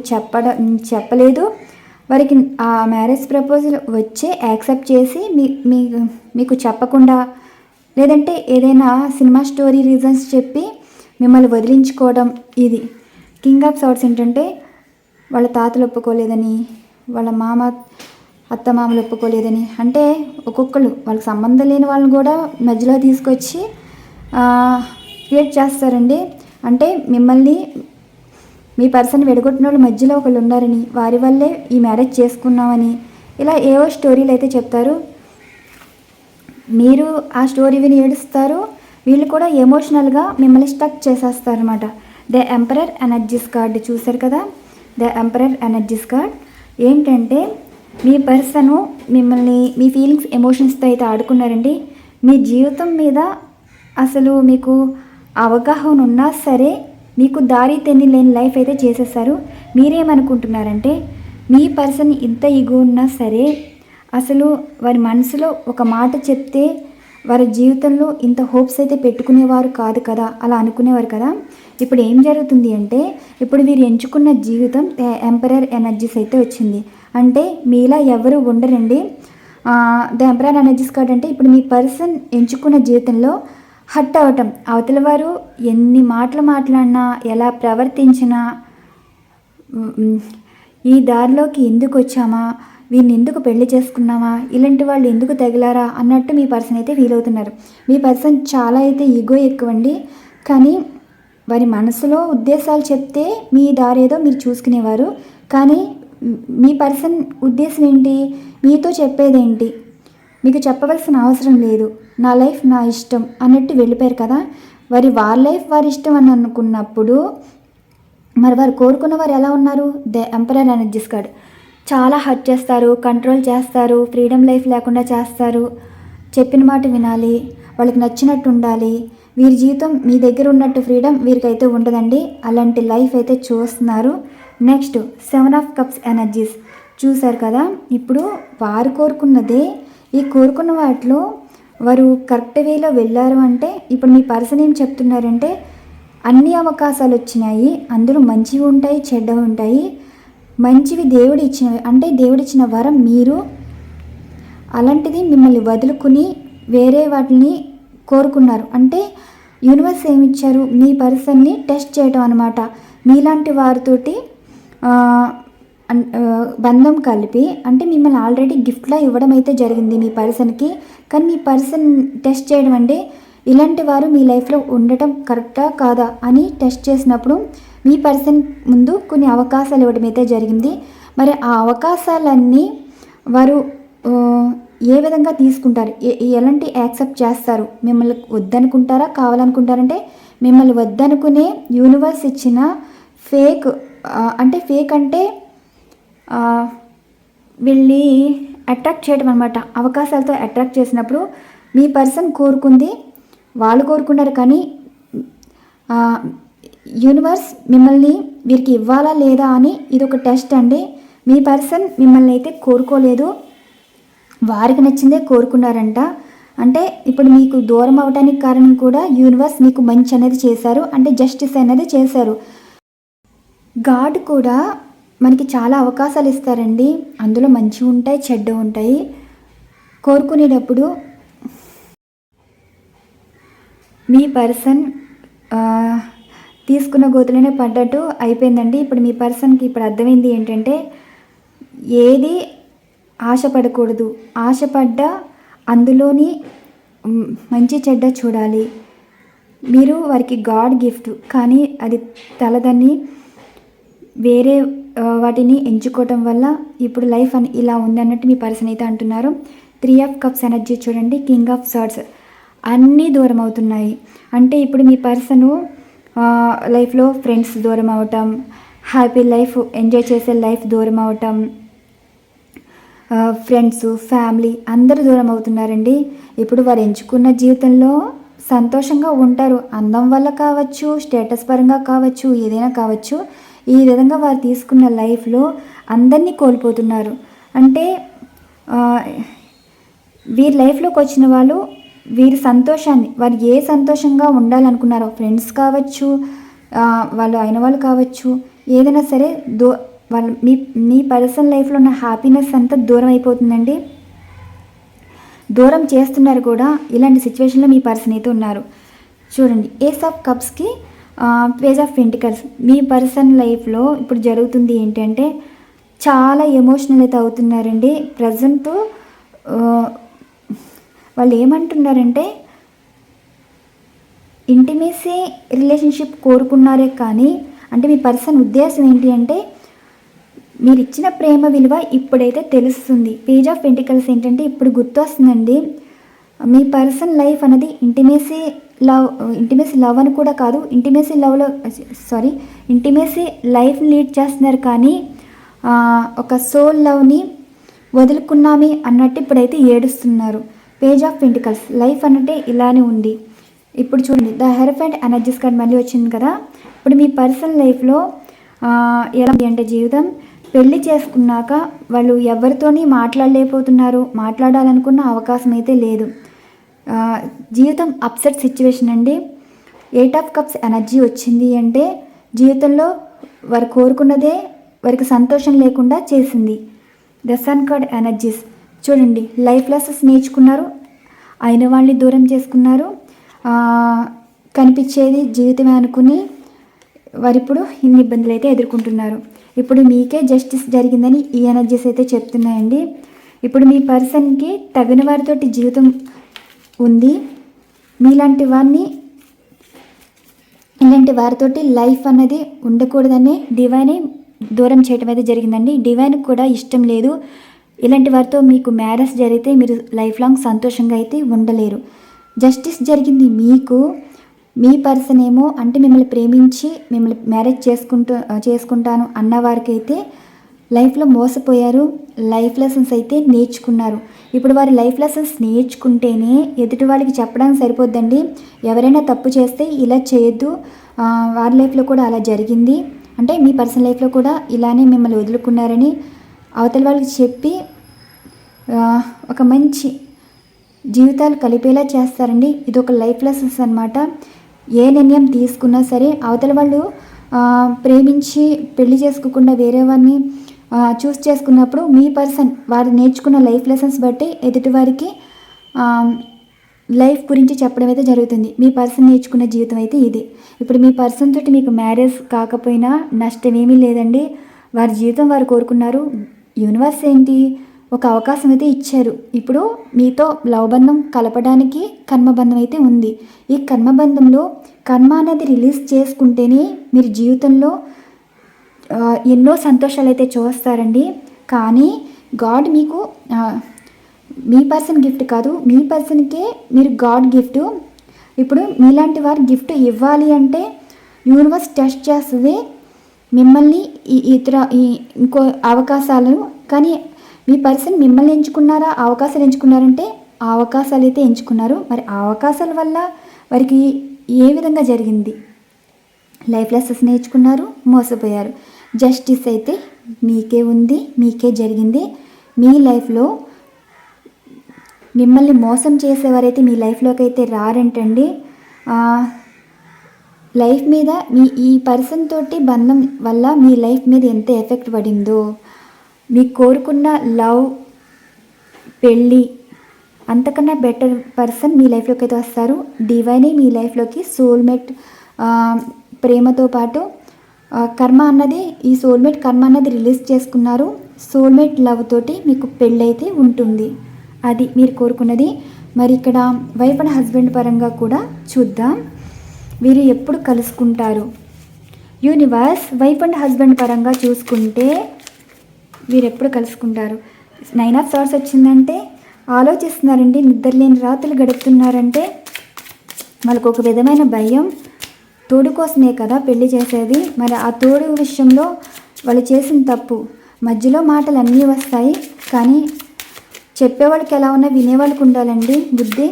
చెప్పలేదు. వారికి ఆ మ్యారేజ్ ప్రపోజల్ వచ్చే యాక్సెప్ట్ చేసి మీకు చెప్పకుండా, లేదంటే ఏదైనా సినిమా స్టోరీ రీజన్స్ చెప్పి మిమ్మల్ని వదిలించుకోవడం. ఇది కింగ్ ఆఫ్ సార్ట్స్ ఏంటంటే, వాళ్ళ తాతలు ఒప్పుకోలేదని, వాళ్ళ అత్తమామలు ఒప్పుకోలేదని, అంటే ఒక్కొక్కరు వాళ్ళకి సంబంధం లేని వాళ్ళని కూడా మధ్యలో తీసుకొచ్చి క్రియేట్ చేస్తారండి. అంటే మిమ్మల్ని మీ పర్సన్ విడగొట్టిన వాళ్ళు మధ్యలో ఒకళ్ళు ఉన్నారని, వారి వల్లే ఈ మ్యారేజ్ చేసుకున్నామని, ఇలా ఏవో స్టోరీలు అయితే చెప్తారు. మీరు ఆ స్టోరీ విని ఏడుస్తారు, వీళ్ళు కూడా ఎమోషనల్గా మిమ్మల్ని స్టక్ చేసేస్తారనమాట. ద ఎంపరర్ ఎనర్జీస్ కార్డు చూసారు కదా. ద ఎంపరర్ ఎనర్జీస్ కార్డ్ ఏంటంటే, మీ పర్సను మిమ్మల్ని మీ ఫీలింగ్స్ ఎమోషన్స్తో అయితే ఆడుకున్నారండి. మీ జీవితం మీద అసలు మీకు అవగాహన ఉన్నా సరే మీకు దారి లేని లైఫ్ అయితే చేసేసారు. మీరేమనుకుంటున్నారంటే, మీ పర్సన్ ఇంత ఈగో ఉన్నా సరే అసలు వారి మనసులో ఒక మాట చెప్తే వారి జీవితంలో ఇంత హోప్స్ అయితే పెట్టుకునేవారు కాదు కదా, అలా అనుకునేవారు కదా. ఇప్పుడు ఏం జరుగుతుంది అంటే, ఇప్పుడు వీరు ఎంచుకున్న జీవితం ఎంపరర్ ఎనర్జీస్ అయితే వచ్చింది. అంటే మీలా ఎవరు ఉండరండి. ద ఎంపరర్ ఎనర్జీస్ కార్డ్ అంటే, ఇప్పుడు మీ పర్సన్ ఎంచుకున్న జీవితంలో హట్ అవటం, అవతల వారు ఎన్ని మాటలు మాట్లాడినా, ఎలా ప్రవర్తించినా, ఈ దారిలోకి ఎందుకు వచ్చామా, వీరిని ఎందుకు పెళ్లి చేసుకున్నామా, ఇలాంటి వాళ్ళు ఎందుకు తగిలారా అన్నట్టు మీ పర్సన్ అయితే ఫీల్ అవుతున్నారు. మీ పర్సన్ చాలా అయితే ఈగో ఎక్కువండి. కానీ వారి మనసులో ఉద్దేశాలు చెప్తే మీ దారేదో మీరు చూసుకునేవారు. కానీ మీ పర్సన్ ఉద్దేశం ఏంటి, మీతో చెప్పేదేంటి, మీకు చెప్పవలసిన అవసరం లేదు, నా లైఫ్ నా ఇష్టం అన్నట్టు వెళ్ళిపోయారు కదా. వారి లైఫ్ వారి ఇష్టం అని అనుకున్నప్పుడు మరి వారు కోరుకున్న వారు ఎలా ఉన్నారు? The emperor energies card. చాలా హర్ట్ చేస్తారు, కంట్రోల్ చేస్తారు, ఫ్రీడమ్ లైఫ్ లేకుండా చేస్తారు, చెప్పిన మాట వినాలి, వాళ్ళకి నచ్చినట్టు ఉండాలి. వీరి జీవితం మీ దగ్గర ఉన్నట్టు ఫ్రీడమ్ వీరికైతే ఉండదండి. అలాంటి లైఫ్ అయితే చూస్తున్నారు. నెక్స్ట్ 7 ఆఫ్ కప్స్ ఎనర్జీస్ చూసారు కదా. ఇప్పుడు వారు కోరుకున్నదే, ఈ కోరుకున్న వాటిలో వారు కరెక్ట్ వేలో వెళ్ళారు అంటే ఇప్పుడు మీ పర్సన్ ఏం చెప్తున్నారంటే అన్ని అవకాశాలు వచ్చినాయి, అందులో మంచివి ఉంటాయి, చెడ్డవి ఉంటాయి. మంచివి దేవుడు ఇచ్చినవి అంటే దేవుడిచ్చిన వరం మీరు, అలాంటిది మిమ్మల్ని వదులుకుని వేరే వాటిని కోరుకున్నారు అంటే యూనివర్స్ ఏమిచ్చారు? మీ పర్సన్ని టెస్ట్ చేయడం అనమాట. మీలాంటి వారితోటి బంధం కలిపి అంటే మిమ్మల్ని ఆల్రెడీ గిఫ్ట్లా ఇవ్వడం అయితే జరిగింది మీ పర్సన్కి. కానీ మీ పర్సన్ టెస్ట్ చేయడం అంటే ఇలాంటి వారు మీ లైఫ్లో ఉండటం కరెక్టా కాదా అని టెస్ట్ చేసినప్పుడు మీ పర్సన్ ముందు కొన్ని అవకాశాలు ఇవ్వడం అయితే జరిగింది. మరి ఆ అవకాశాలన్నీ వారు ఏ విధంగా తీసుకుంటారు, ఎలాంటి యాక్సెప్ట్ చేస్తారు? మిమ్మల్ని వద్దనుకుంటారా, కావాలనుకుంటారంటే మిమ్మల్ని వద్దనుకునే యూనివర్స్ ఇచ్చిన ఫేక్ అంటే వీళ్ళని అట్రాక్ట్ చేయడం అనమాట. అవకాశాలతో అట్రాక్ట్ చేసినప్పుడు మీ పర్సన్ కోరుకుంది వాళ్ళు కోరుకున్నారు, కానీ యూనివర్స్ మిమ్మల్ని వీరికి ఇవ్వాలా లేదా అని ఇది ఒక టెస్ట్ అండి. మీ పర్సన్ మిమ్మల్ని అయితే కోరుకోలేదు, వారికి నచ్చిందే కోరుకున్నారంట. అంటే ఇప్పుడు మీకు దూరం అవడానికి కారణం కూడా యూనివర్స్ మీకు మంచి అనేది చేశారు, అంటే జస్టిస్ అనేది చేశారు. గాడ్ కూడా మనకి చాలా అవకాశాలు ఇస్తారండి, అందులో మంచి ఉంటాయి, చెడ్డ ఉంటాయి. కోరుకునేటప్పుడు మీ పర్సన్ తీసుకున్న గోతులోనే పడ్డట్టు అయిపోయిందండి. ఇప్పుడు మీ పర్సన్కి ఇప్పుడు అర్థమైంది ఏంటంటే ఏది ఆశపడకూడదు, ఆశపడ్డ అందులోని మంచి చెడ్డ చూడాలి. మీరు వారికి గాడ్ గిఫ్ట్, కానీ అది తలదని వేరే వాటిని ఎంచుకోవటం వల్ల ఇప్పుడు లైఫ్ అని ఇలా ఉంది అన్నట్టు మీ పర్సన్ అయితే అంటున్నారు. 3 ఆఫ్ కప్స్ ఎనర్జీ చూడండి, కింగ్ ఆఫ్ సార్డ్స్. అన్నీ దూరం అవుతున్నాయి అంటే ఇప్పుడు మీ పర్సను లైఫ్లో ఫ్రెండ్స్ దూరం అవటం, హ్యాపీ లైఫ్ ఎంజాయ్ చేసే లైఫ్ దూరం అవటం, ఫ్రెండ్స్ ఫ్యామిలీ అందరూ దూరం అవుతున్నారండి. ఇప్పుడు వారు ఎంచుకున్న జీవితంలో సంతోషంగా ఉంటారు, అందం వల్ల కావచ్చు, స్టేటస్ పరంగా కావచ్చు, ఏదైనా కావచ్చు. ఈ విధంగా వారు తీసుకున్న లైఫ్లో అందరినీ కోల్పోతున్నారు. అంటే వీరి లైఫ్లోకి వచ్చిన వాళ్ళు వీరి సంతోషాన్ని, వారు ఏ సంతోషంగా ఉండాలనుకున్నారో, ఫ్రెండ్స్ కావచ్చు, వాళ్ళు అయిన వాళ్ళు కావచ్చు, ఏదైనా సరే వాళ్ళు మీ పర్సనల్ లైఫ్లో ఉన్న హ్యాపీనెస్ అంతా దూరం అయిపోతుందండి. దూరం చేస్తున్నారు కూడా. ఇలాంటి సిచ్యువేషన్లో మీ పర్సన్ అయితే ఉన్నారు. చూడండి, ఏస్ ఆఫ్ కప్స్కి పేజ్ ఆఫ్ పెంటికల్స్. మీ పర్సన్ లైఫ్లో ఇప్పుడు జరుగుతుంది ఏంటంటే చాలా ఎమోషనల్ అయితే అవుతున్నారండి. ప్రజెంట్ వాళ్ళు ఏమంటున్నారంటే ఇంటిమేసీ రిలేషన్షిప్ కోరుకున్నారే, కానీ అంటే మీ పర్సన్ ఉద్దేశం ఏంటి అంటే మీరు ఇచ్చిన ప్రేమ విలువ ఇప్పుడైతే తెలుస్తుంది. పేజ్ ఆఫ్ పెంటికల్స్ ఏంటంటే ఇప్పుడు గుర్తొస్తుందండి. మీ పర్సన్ లైఫ్ అనేది ఇంటిమేసీ లవ్ అని కూడా కాదు, ఇంటిమేసీ లైఫ్ లీడ్ చేస్తున్నారు, కానీ ఒక సోల్ లవ్ని వదులుకున్నామే అన్నట్టు ఇప్పుడైతే ఏడుస్తున్నారు. పేజ్ ఆఫ్ పెంటికల్స్ లైఫ్ అంటే ఇలానే ఉంది. ఇప్పుడు చూడండి, ద హెరఫెంట్ ఎనర్జీస్ కార్డ్ మళ్ళీ వచ్చింది కదా. ఇప్పుడు మీ పర్సనల్ లైఫ్లో ఎలా అంటే జీవితం పెళ్లి చేసుకున్నాక వాళ్ళు ఎవరితోని మాట్లాడలేకపోతున్నారు, మాట్లాడాలనుకున్న అవకాశం అయితే లేదు. జీవితం అప్సెట్ సిచ్యువేషన్ అండి. 8 ఆఫ్ కప్స్ ఎనర్జీ వచ్చింది అంటే జీవితంలో వారు కోరుకున్నదే వారికి సంతోషం లేకుండా చేసింది. ద సన్ కార్డ్ ఎనర్జీస్ చూడండి, లైఫ్ లెసన్స్ నేర్చుకున్నారు, అయిన వాళ్ళని దూరం చేసుకున్నారు, కనిపించేది జీవితమే అనుకుని వారు ఇప్పుడు ఇన్ని ఇబ్బందులు అయితే ఎదుర్కొంటున్నారు. ఇప్పుడు మీకే జస్టిస్ జరిగిందని ఈ ఎనర్జీస్ అయితే చెప్తున్నాయండి. ఇప్పుడు మీ పర్సన్కి తగిన వారితోటి జీవితం ఉంది. మీలాంటి వారిని ఇలాంటి వారితోటి లైఫ్ అన్నది ఉండకూడదని డివైన్ దూరం చేయటం అయితే జరిగిందండి. డివైన్కి కూడా ఇష్టం లేదు ఇలాంటి వారితో మీకు మ్యారేజ్ జరిగితే మీరు లైఫ్ లాంగ్ సంతోషంగా అయితే ఉండలేరు. జస్టిస్ జరిగింది మీకు. మీ పర్సన్ ఏమో అంటే మిమ్మల్ని ప్రేమించి మిమ్మల్ని మ్యారేజ్ చేసుకుంటాను అన్న వారికైతే లైఫ్లో మోసపోయారు. లైఫ్ లెసన్స్ అయితే నేర్చుకున్నారు. ఇప్పుడు వారి లైఫ్ లెసన్స్ నేర్చుకుంటేనే ఎదుటి వాళ్ళకి చెప్పడానికి సరిపోద్దండి. ఎవరైనా తప్పు చేస్తే ఇలా చేయొద్దు, వారి లైఫ్లో కూడా అలా జరిగింది అంటే మీ పర్సనల్ లైఫ్లో కూడా ఇలానే మిమ్మల్ని వదులుకున్నారని అవతల వాళ్ళకి చెప్పి ఒక మంచి జీవితాలు కలిపేలా చేస్తారండి. ఇది ఒక లైఫ్ లెసన్స్ అనమాట. ఏ నిర్ణయం తీసుకున్నా సరే అవతల వాళ్ళు ప్రేమించి పెళ్లి చేసుకోకుండా వేరే వారిని చూస్ చేసుకున్నప్పుడు మీ పర్సన్ వారు నేర్చుకున్న లైఫ్ లెసన్స్ బట్టి ఎదుటివారికి లైఫ్ గురించి చెప్పడం అయితే జరుగుతుంది. మీ పర్సన్ నేర్చుకున్న జీవితం అయితే ఇది. ఇప్పుడు మీ పర్సన్ తోటి మీకు మ్యారేజ్ కాకపోయినా నష్టం ఏమీ లేదండి. వారి జీవితం వారు కోరుకున్నారు. యూనివర్స్ ఏంటి ఒక అవకాశం అయితే ఇచ్చారు. ఇప్పుడు మీతో లవ్ బంధం కలపడానికి కర్మబంధం అయితే ఉంది. ఈ కర్మబంధంలో కర్మ అనేది రిలీజ్ చేసుకుంటేనే మీరు జీవితంలో ఎన్నో సంతోషాలు అయితే చూస్తారండి. కానీ గాడ్ మీకు మీ పర్సన్ గిఫ్ట్ కాదు, మీ పర్సన్కే మీరు గాడ్ గిఫ్ట్. ఇప్పుడు మీలాంటి వారు గిఫ్ట్ ఇవ్వాలి అంటే యూనివర్స్ టెస్ట్ చేస్తుంది మిమ్మల్ని ఇంకో అవకాశాలను. కానీ మీ పర్సన్ మిమ్మల్ని ఎంచుకున్నారా, అవకాశాలు ఎంచుకున్నారంటే ఆ అవకాశాలు అయితే ఎంచుకున్నారు. మరి ఆ అవకాశాల వల్ల వారికి ఏ విధంగా జరిగింది? లైఫ్ లెసన్స్ నేర్చుకున్నారు, మోసపోయారు. జస్టిస్ అయితే మీకే ఉంది, మీకే జరిగింది. మీ లైఫ్లో మిమ్మల్ని మోసం చేసేవారైతే మీ లైఫ్లోకి అయితే రారంటండి. లైఫ్ మీద ఈ పర్సన్ తోటి బంధం వల్ల మీ లైఫ్ మీద ఎంత ఎఫెక్ట్ పడిందో, మీకు కోరుకున్న లవ్, పెళ్ళి అంతకన్నా బెటర్ పర్సన్ మీ లైఫ్లోకి అయితే వస్తారు. డివైనే మీ లైఫ్లోకి సోల్మేట్ ప్రేమతో పాటు కర్మ అన్నది, ఈ సోల్మేట్ కర్మ అన్నది రిలీజ్ చేసుకున్నారు. సోల్మేట్ లవ్ తోటి మీకు పెళ్ళైతే ఉంటుంది. అది మీరు కోరుకున్నది. మరి ఇక్కడ వైఫ్ అండ్ హస్బెండ్ పరంగా కూడా చూద్దాం. వీరు ఎప్పుడు కలుసుకుంటారు? యూనివర్స్ వైఫ్ అండ్ హస్బెండ్ పరంగా చూసుకుంటే వీరు ఎప్పుడు కలుసుకుంటారు? 9 ఆఫ్ సార్ట్స్ వచ్చిందంటే ఆలోచిస్తున్నారండి. నిద్రలేని రాత్రులు గడుపుతున్నారంటే వాళ్ళకు ఒక విధమైన భయం. తోడు కోసమే కదా పెళ్లి చేసేది. మరి ఆ తోడు విషయంలో వాళ్ళు చేసిన తప్పు. మధ్యలో మాటలు అన్నీ వస్తాయి, కానీ చెప్పేవాళ్ళకి ఎలా ఉన్నా వినేవాళ్ళకి ఉండాలండి బుద్ధి.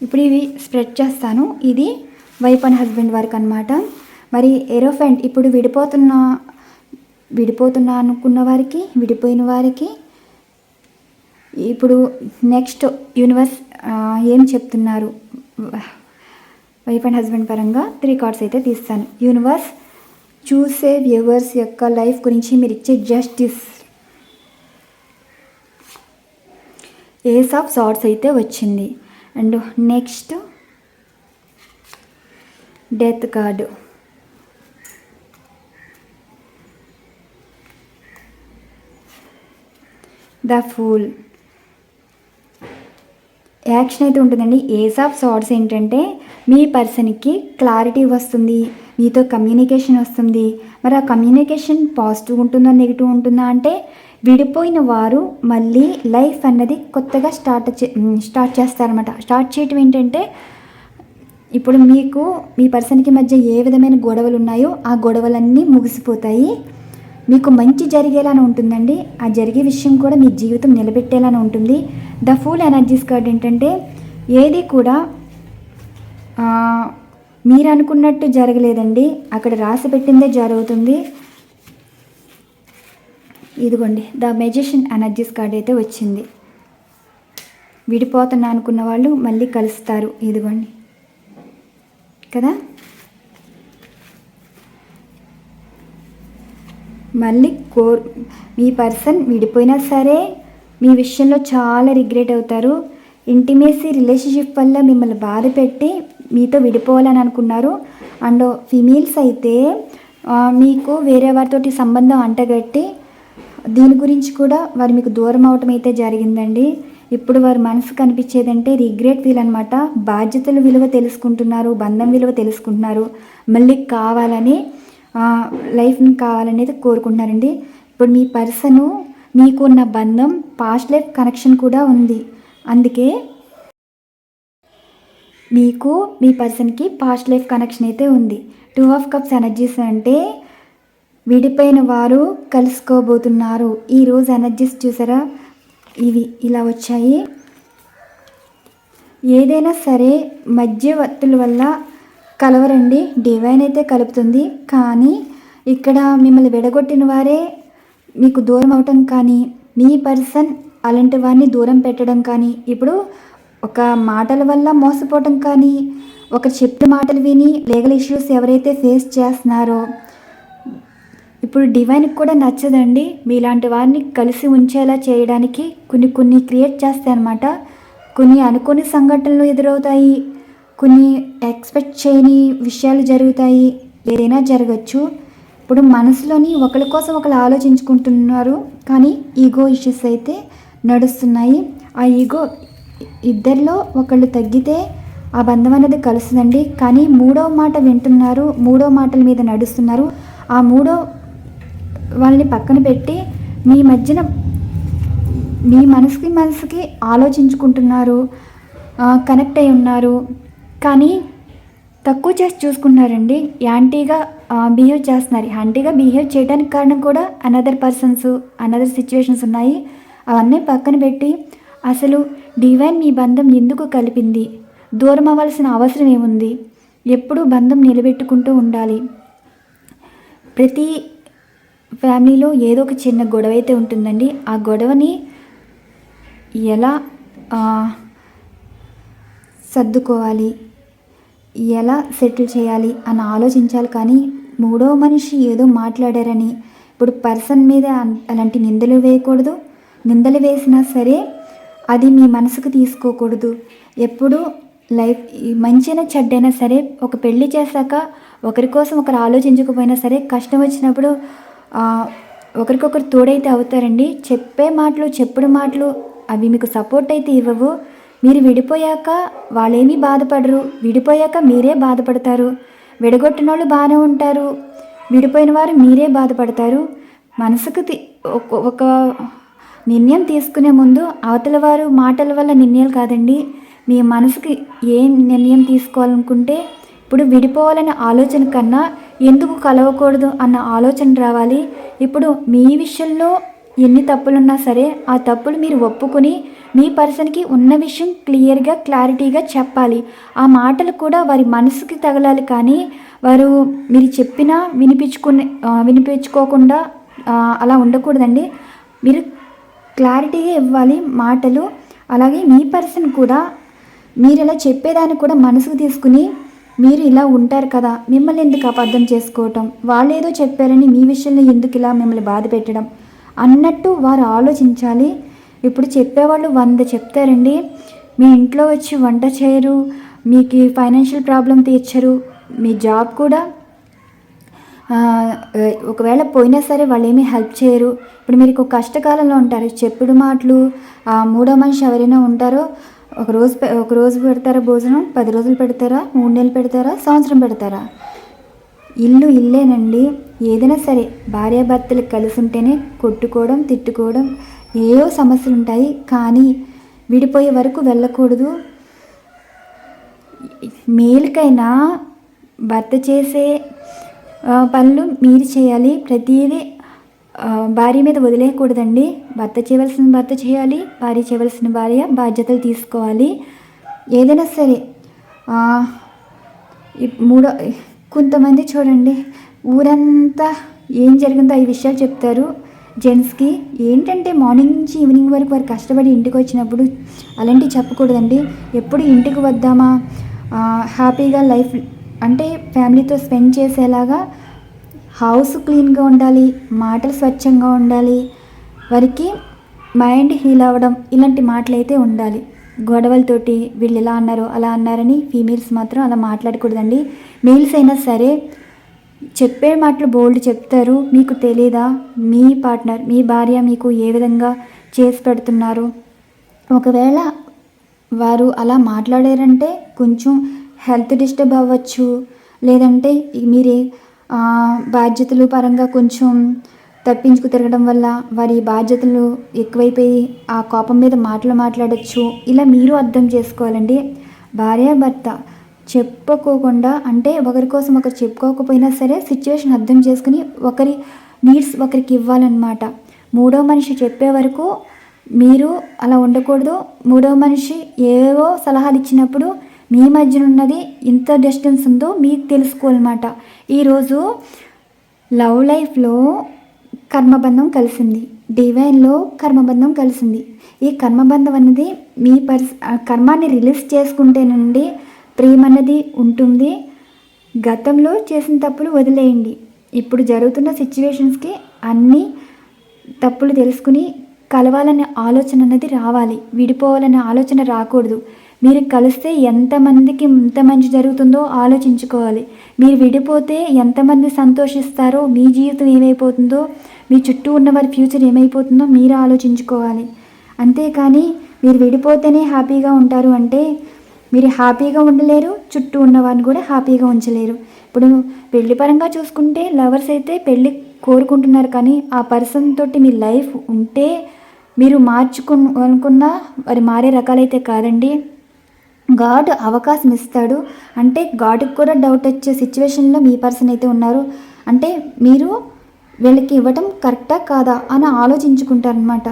ఇప్పుడు ఇవి స్ప్రెడ్ చేస్తాను. ఇది వైఫ్ అండ్ హస్బెండ్ వారికి అనమాట. మరి ఎరోఫెంట్ ఇప్పుడు విడిపోతున్నా అనుకున్న వారికి, విడిపోయిన వారికి ఇప్పుడు నెక్స్ట్ యూనివర్స్ ఏం చెప్తున్నారు వైఫ్ అండ్ హస్బెండ్ పరంగా 3 కార్డ్స్ అయితే తీస్తాను. యూనివర్స్ చూసే వ్యూవర్స్ యొక్క లైఫ్ గురించి మీరు ఇచ్చే జస్టిస్. ఏస్ ఆఫ్ సార్ట్స్ అయితే వచ్చింది. And next death card. The fool. Action అయితే ఉంటుందండి. ఏస్ ఆఫ్ సార్ట్స్ ఏంటంటే మీ పర్సన్కి క్లారిటీ వస్తుంది, మీతో కమ్యూనికేషన్ వస్తుంది. మరి ఆ కమ్యూనికేషన్ పాజిటివ్ ఉంటుందా, నెగిటివ్ ఉంటుందా అంటే విడిపోయిన వారు మళ్ళీ లైఫ్ అన్నది కొత్తగా స్టార్ట్ చేస్తారనమాట. స్టార్ట్ చేయటం ఏంటంటే ఇప్పుడు మీకు మీ పర్సన్కి మధ్య ఏ విధమైన గొడవలు ఉన్నాయో ఆ గొడవలన్నీ ముగిసిపోతాయి. మీకు మంచి జరిగేలానే ఉంటుందండి. ఆ జరిగే విషయం కూడా మీ జీవితం నిలబెట్టేలానే ఉంటుంది. ద ఫూల్ ఎనర్జీస్ కార్డ్ ఏంటంటే ఏది కూడా మీరు అనుకున్నట్టు జరగలేదండి, అక్కడ రాసి పెట్టిందే జరుగుతుంది. ఇదిగోండి ద మెజిషియన్ ఎనర్జీస్ కార్డ్ అయితే వచ్చింది. విడిపోతున్నా అనుకున్న వాళ్ళు మళ్ళీ కలుస్తారు. ఇదిగోండి కదా, మళ్ళీ మీ పర్సన్ విడిపోయినా సరే మీ విషయంలో చాలా రిగ్రెట్ అవుతారు. ఇంటిమేసీ రిలేషన్షిప్ వల్ల మిమ్మల్ని బాధ పెట్టి మీతో విడిపోవాలని అనుకున్నారు. అండ్ ఫీమేల్స్ అయితే మీకు వేరే వారితోటి సంబంధం అంటగట్టి దీని గురించి కూడా వారు మీకు దూరం అవటం అయితే జరిగిందండి. ఇప్పుడు వారి మనసు కనిపించేదంటే రిగ్రెట్ ఫీల్ అనమాట. బాధ్యతల విలువ తెలుసుకుంటున్నారు, బంధం విలువ తెలుసుకుంటున్నారు, మళ్ళీ కావాలని లైఫ్ని కావాలనేది కోరుకుంటున్నారండి. ఇప్పుడు మీ పర్సను మీకున్న బంధం పాస్ట్ లైఫ్ కనెక్షన్ కూడా ఉంది. అందుకే మీకు మీ పర్సన్కి పాస్ట్ లైఫ్ కనెక్షన్ అయితే ఉంది. 2 ఆఫ్ కప్స్ ఎనర్జీస్ అంటే విడిపోయిన వారు కలుసుకోబోతున్నారు. ఈరోజు ఎనర్జీస్ చూసారా, ఇవి ఇలా వచ్చాయి. ఏదైనా సరే మధ్యవర్తుల వల్ల కలవరండి, డివైన్ అయితే కలుపుతుంది. కానీ ఇక్కడ మిమ్మల్ని విడగొట్టిన వారే మీకు దూరం అవటం కానీ, మీ పర్సన్ అలాంటి వారిని దూరం పెట్టడం కానీ, ఇప్పుడు ఒక మాటల వల్ల మోసపోవటం కానీ, ఒక చెప్పిన మాటలు విని లీగల్ ఇష్యూస్ ఎవరైతే ఫేస్ చేస్తున్నారో, ఇప్పుడు డివైన్కి కూడా నచ్చదండి మీలాంటి వారిని కలిసి ఉంచేలా చేయడానికి కొన్ని క్రియేట్ చేస్తాయి అన్నమాట. కొన్ని అనుకోని సంఘటనలు ఎదురవుతాయి, కొన్ని ఎక్స్పెక్ట్ చేయని విషయాలు జరుగుతాయి, ఏదైనా జరగచ్చు. ఇప్పుడు మనసులోని ఒకరి కోసం ఒకరు ఆలోచించుకుంటున్నారు, కానీ ఈగో ఇష్యూస్ అయితే నడుస్తున్నాయి. ఆ ఈగో ఇద్దరిలో ఒకళ్ళు తగ్గితే ఆ బంధం అనేది కలుస్తుందండి. కానీ మూడో మాట వింటున్నారు, మూడో మాటల మీద నడుస్తున్నారు. ఆ మూడో వాళ్ళని పక్కన పెట్టి మీ మధ్యన మీ మనసుకి ఆలోచించుకుంటున్నారు, కనెక్ట్ అయి ఉన్నారు. కానీ తక్కువ చేసి చూసుకుంటున్నారండి, యాంటీగా బిహేవ్ చేస్తున్నారు. యాంటీగా బిహేవ్ చేయడానికి కారణం కూడా అనదర్ పర్సన్స్, అనదర్ సిచ్యువేషన్స్ ఉన్నాయి. అవన్నీ పక్కన పెట్టి అసలు డివైన్ మీ బంధం ఎందుకు కలిపింది, దూరం అవ్వాల్సిన అవసరం ఏముంది, ఎప్పుడూ బంధం నిలబెట్టుకుంటూ ఉండాలి. ప్రతి ఫ్యామిలీలో ఏదో ఒక చిన్న గొడవ అయితే ఉంటుందండి. ఆ గొడవని ఎలా సర్దుకోవాలి, ఎలా సెటిల్ చేయాలి అని ఆలోచించాలి. కానీ మూడో మనిషి ఏదో మాట్లాడారని ఇప్పుడు పర్సన్ మీద అలాంటి నిందలు వేయకూడదు. నిందలు వేసినా సరే అది మీ మనసుకు తీసుకోకూడదు. ఎప్పుడు లైఫ్ మంచైనా చెడ్డైనా సరే, ఒక పెళ్ళి చేశాక ఒకరి కోసం ఒకరు ఆలోచించకపోయినా సరే, కష్టం వచ్చినప్పుడు ఒకరికొకరు తోడైతే అవుతారండి. చెప్పే మాటలు, చెప్పుడు మాటలు అవి మీకు సపోర్ట్ అయితే ఇవ్వవు. మీరు విడిపోయాక వాళ్ళేమీ బాధపడరు, విడిపోయాక మీరే బాధపడతారు. విడగొట్టిన వాళ్ళు బాగానే ఉంటారు, విడిపోయిన వారు మీరే బాధపడతారు. మనసుకు ఒక నిర్ణయం తీసుకునే ముందు అవతల వారు మాటల వల్ల నిర్ణయాలు కాదండి, మీ మనసుకి ఏం నిర్ణయం తీసుకోవాలనుకుంటే ఇప్పుడు విడిపోవాలనే ఆలోచన కన్నా ఎందుకు కలవకూడదు అన్న ఆలోచన రావాలి. ఇప్పుడు మీ విషయంలో ఎన్ని తప్పులున్నా సరే ఆ తప్పులు మీరు ఒప్పుకొని మీ పర్సన్కి ఉన్న విషయం క్లియర్గా క్లారిటీగా చెప్పాలి. ఆ మాటలు కూడా వారి మనసుకి తగలాలి. కానీ వారు మీరు చెప్పినా వినిపించుకోకుండా అలా ఉండకూడదండి. మీరు క్లారిటీగా ఇవ్వాలి మాటలు. అలాగే మీ పర్సన్ కూడా మీరు ఇలా చెప్పేదాన్ని కూడా మనసుకు తీసుకుని, మీరు ఇలా ఉంటారు కదా, మిమ్మల్ని ఎందుకు అబద్ధం చేసుకోవటం, వాళ్ళు ఏదో చెప్పారని మీ విషయంలో ఎందుకు ఇలా మిమ్మల్ని బాధ పెట్టడం అన్నట్టు వారు ఆలోచించాలి. ఇప్పుడు చెప్పేవాళ్ళు 100 చెప్తారండి. మీ ఇంట్లో వచ్చి వంట చేయరు, మీకు ఫైనాన్షియల్ ప్రాబ్లం తీర్చరు, మీ జాబ్ కూడా ఒకవేళ పోయినా సరే వాళ్ళు ఏమీ హెల్ప్ చేయరు. ఇప్పుడు మీరు ఒక కష్టకాలంలో ఉంటారు, చెప్పుడు మాటలు, మూడో మనిషి ఎవరైనా ఉంటారో, ఒక రోజు పెడతారా భోజనం, 10 రోజులు పెడతారా, 3 నెలలు పెడతారా, సంవత్సరం పెడతారా? ఇల్లేనండి. ఏదైనా సరే భార్యాభర్తలు కలిసి ఉంటేనే కొట్టుకోవడం, తిట్టుకోవడం, ఏవో సమస్యలు ఉంటాయి. కానీ విడిపోయే వరకు వెళ్ళకూడదు. మేలుకైనా భర్త చేసే పనులు మీరు చేయాలి. ప్రతిదీ భార్య మీద వదిలేయకూడదండి. భర్త చేయవలసిన భర్త చేయాలి, భార్య చేయవలసిన భార్య బాధ్యతలు తీసుకోవాలి. ఏదైనా సరే కొంతమంది చూడండి, ఊరంతా ఏం జరిగిందో ఈ విషయాలు చెప్తారు జెంట్స్కి. ఏంటంటే మార్నింగ్ నుంచి ఈవినింగ్ వరకు వారు కష్టపడి ఇంటికి వచ్చినప్పుడు అలాంటివి చెప్పకూడదండి. ఎప్పుడు ఇంటికి వద్దామా, హ్యాపీగా లైఫ్ అంటే ఫ్యామిలీతో స్పెండ్ చేసేలాగా హౌస్ క్లీన్గా ఉండాలి, మాటలు స్వచ్ఛంగా ఉండాలి, వారికి మైండ్ హీల్ అవ్వడం, ఇలాంటి మాటలు అయితే ఉండాలి. గొడవలతోటి వీళ్ళు ఇలా అన్నారు అలా అన్నారని ఫీమేల్స్ మాత్రం అలా మాట్లాడకూడదండి. మేల్స్ అయినా సరే చెప్పే మాటలు బోల్డ్ చెప్తారు. మీకు తెలీదా మీ పార్ట్నర్, మీ భార్య మీకు ఏ విధంగా చేసి పెడుతున్నారు? ఒకవేళ వారు అలా మాట్లాడారంటే కొంచెం హెల్త్ డిస్టర్బ్ అవ్వచ్చు, లేదంటే మీరే బాధ్యతలు పరంగా కొంచెం తప్పించుకు తిరగడం వల్ల వారి బాధ్యతలు ఎక్కువైపోయి ఆ కోపం మీద మాటలు మాట్లాడచ్చు. ఇలా మీరు అర్థం చేసుకోవాలండి. భార్యాభర్త చెప్పుకోకుండా, అంటే ఒకరి కోసం ఒకరు చెప్పుకోకపోయినా సరే సిచ్యువేషన్ అర్థం చేసుకుని ఒకరి నీడ్స్ ఒకరికి ఇవ్వాలన్నమాట. మూడో మనిషి చెప్పే వరకు మీరు అలా ఉండకూడదు. మూడో మనిషి ఏవో సలహాలు ఇచ్చినప్పుడు మీ మధ్యన ఉన్నది ఇంత డిస్టెన్స్ ఉందో మీకు తెలుసుకోవాలన్నమాట. ఈరోజు లవ్ లైఫ్లో కర్మబంధం కలిసింది, డివైన్లో కర్మబంధం కలిసింది. ఈ కర్మబంధం అనేది మీ కర్మాన్ని రిలీజ్ చేసుకుంటే నుండి ప్రేమ అన్నది ఉంటుంది. గతంలో చేసిన తప్పులు వదిలేయండి. ఇప్పుడు జరుగుతున్న సిచ్యువేషన్స్కి అన్ని తప్పులు తెలుసుకుని కలవాలనే ఆలోచన అనేది రావాలి. విడిపోవాలనే ఆలోచన రాకూడదు. మీరు కలిస్తే ఎంతమందికి ఎంత మంచి జరుగుతుందో ఆలోచించుకోవాలి. మీరు విడిపోతే ఎంతమంది సంతోషిస్తారో, మీ జీవితం ఏమైపోతుందో, మీ చుట్టూ ఉన్న వారి ఫ్యూచర్ ఏమైపోతుందో మీరు ఆలోచించుకోవాలి. అంతేకాని మీరు విడిపోతేనే హ్యాపీగా ఉంటారు అంటే మీరు హ్యాపీగా ఉండలేరు, చుట్టూ ఉన్నవారిని కూడా హ్యాపీగా ఉంచలేరు. ఇప్పుడు పెళ్లి పరంగా చూసుకుంటే లవర్స్ అయితే పెళ్ళి కోరుకుంటున్నారు, కానీ ఆ పర్సన్ తోటి మీ లైఫ్ ఉంటే మీరు అనుకున్నా వారి మారే రకాలైతే కాదండి. గాడ్ అవకాశం ఇస్తాడు. అంటే గాడ్కి కూడా డౌట్ వచ్చే సిచ్యువేషన్లో మీ పర్సన్ అయితే ఉన్నారు అంటే మీరు వీళ్ళకి ఇవ్వటం కరెక్టా కాదా అని ఆలోచించుకుంటారనమాట.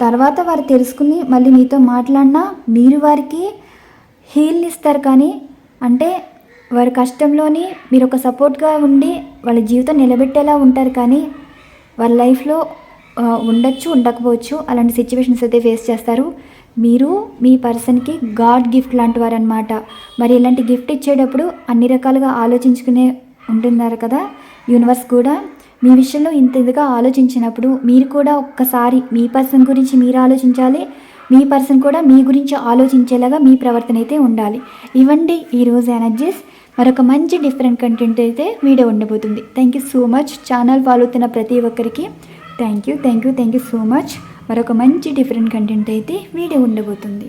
తర్వాత వారు తెలుసుకుని మళ్ళీ మీతో మాట్లాడినా మీరు వారికి హీల్ని ఇస్తారు. కానీ అంటే వారి కష్టంలోని మీరు ఒక సపోర్ట్గా ఉండి వాళ్ళ జీవితం నిలబెట్టేలా ఉంటారు. కానీ వాళ్ళ లైఫ్లో ఉండొచ్చు, ఉండకపోవచ్చు, అలాంటి సిచ్యువేషన్స్ అయితే ఫేస్ చేస్తారు. మీరు మీ పర్సన్కి గాడ్ గిఫ్ట్ లాంటి వారు అనమాట. మరి ఇలాంటి గిఫ్ట్ ఇచ్చేటప్పుడు అన్ని రకాలుగా ఆలోచించుకునే ఉంటున్నారు కదా. యూనివర్స్ కూడా మీ విషయంలో ఇంత ఇదిగా ఆలోచించినప్పుడు మీరు కూడా ఒక్కసారి మీ పర్సన్ గురించి మీరు ఆలోచించాలి. మీ పర్సన్ కూడా మీ గురించి ఆలోచించేలాగా మీ ప్రవర్తన అయితే ఉండాలి. ఇవ్వండి ఈరోజు ఎనర్జీస్. మరొక మంచి డిఫరెంట్ కంటెంట్ అయితే వీడియో ఉండబోతుంది. Thank you so much. Channel follow అవుతున్న ప్రతి ఒక్కరికి థ్యాంక్ యూ సో మచ్. మరొక మంచి డిఫరెంట్ కంటెంట్ అయితే వీడియో ఉండబోతుంది.